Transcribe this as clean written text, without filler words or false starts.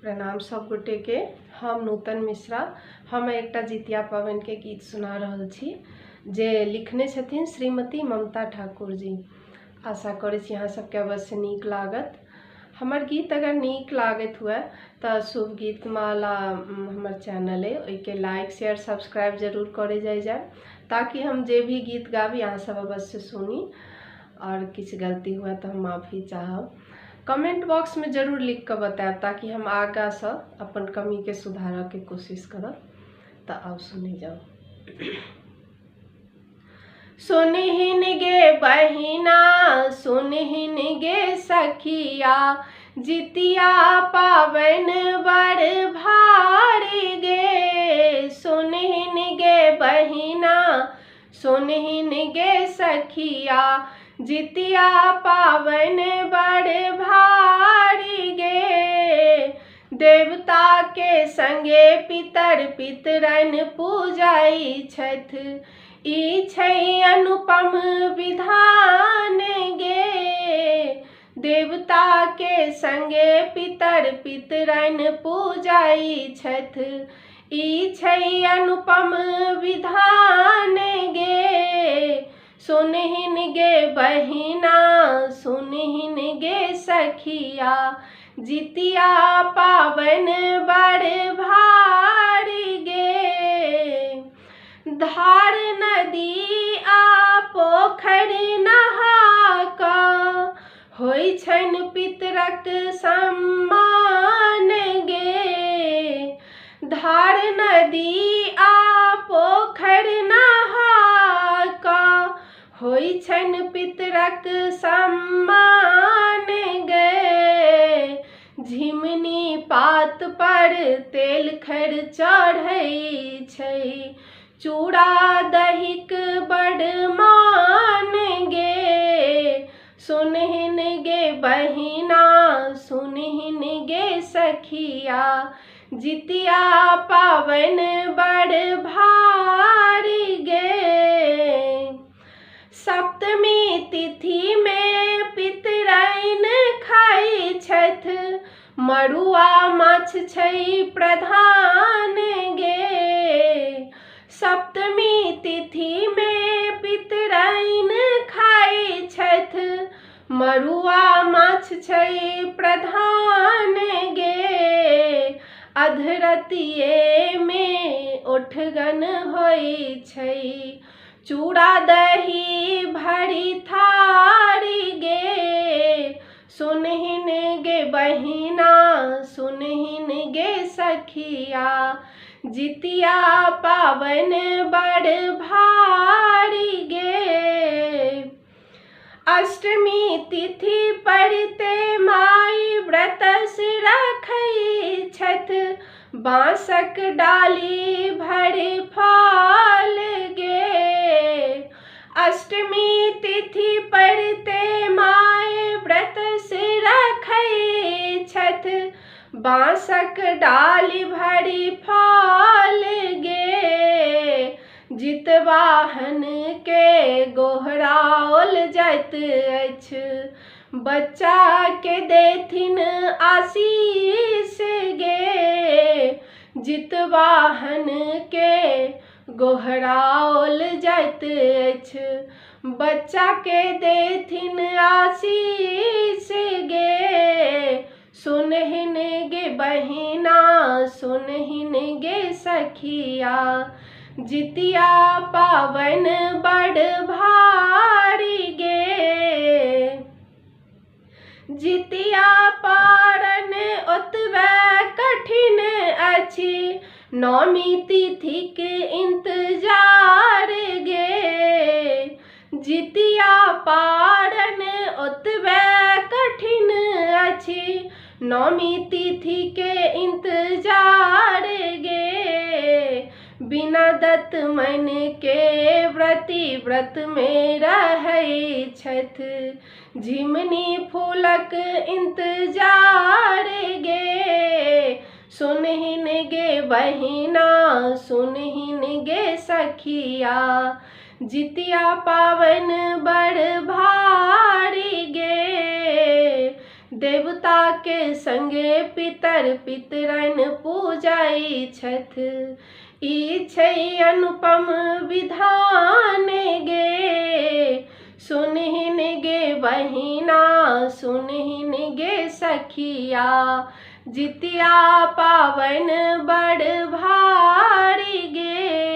प्रणाम सब गोटे के। हम नूतन मिश्रा हम एक जितिया पावन के गीत सुना रहल छी जे लिखने छथिन श्रीमती ममता ठाकुर जी। आशा करै छी अहाँ सबके अवश्य नीक लागत। हमर गीत अगर नीक लागत हुए तो शुभ गीत माला हमर चैनल है ओके लाइक शेयर सब्सक्राइब जरूर करे जाए ताकि हम जे भी गीत गाबी अहाँ सब अवश्य सुनी। और किसी गलती हुआ तो हम माफ़ी चाहब। कमेंट बॉक्स में जरूर लिख कर बताएब ताकि हम आगा से अपन कमी के सुधार के कोशिश करब। तो आओ सुनी जाओ। सुनहिन गे बहिना सुनहिन गे सखिया जितिया पावन बड़ भारी गे। सुनहिन गे बहिना सुनहिन गे सखिया जितिया पावन बड़ भारी गे। देवता के संगे पितर पितरन पूजाई छथ ई छै अनुपम विधान गे। देवता के संगे पितर पितरन पूजाई छथ ई छै अनुपम विधान गे। सुनहिन गे बहिना सुनहिन गे सखिया जितिया पावन बड़ भारी गे। धार नदी आ पोखर नहा का होइ छन पितरक सम्मान गे। धार नदी आ पोखर नहा का होइ छन पितरक सम्मान गे। झिमनी पात पर तेल खर चढ़ै छै चूड़ा दहिक बड़ मान गे। सुनहिन गे बहिना सुनहिन गे सखिया जितिया पावन बड़ भारी गे। सप्तमी तिथि में पितरैन खाई छथ मड़ुआ माछ छै प्रधान गे। सप्तमी तिथि में पितरैन खाई छथ मड़ुआ माछ छै प्रधान गे। अधरतिये में ओठगन होइ छै चूड़ा दही भरी थारी गे। सुनहिन गे बहिना सुनहिन गे सखिया जितिया पावन बड़ भारी गे। अष्टमी तिथि परते माई व्रतस रखै छथ बांसक डाली भरि फल गे। अष्टमी तिथि परते माय व्रत से रखै छथ बांसक डाली भरी फल गे। जितवाहन के गोहराओल जाइत अछि बच्चा के देथिन आशीष गे। जितवाहन के गोहराओल जाइत अछि बच्चा के देथिन आशीष गे। सुनहिन गे बहिना सुनहिन गे सखिया जितिया पावन बड़ भारी गे। जितिया पारन ओतबे कठिन अछि नौमी तिथि के इंतजार गे। जितिया पारन ओतबे कठिन अछि नौमी तिथि के इंतजार गे। बिना दत्त मन के व्रती व्रत में रहै छथ झिमनी फूलक इंतजार गे। सुनहिन गे बहिना सुनहिन गे सखिया जितिया पावन बड़ भारी गे। देवता के संगे पितर पितरन पूजाई छथ। ई छै अनुपम विधान गे, सुनहिन गे बहिना सुनहिन गे सखिया। जितिया पावन बड़ भारी गे,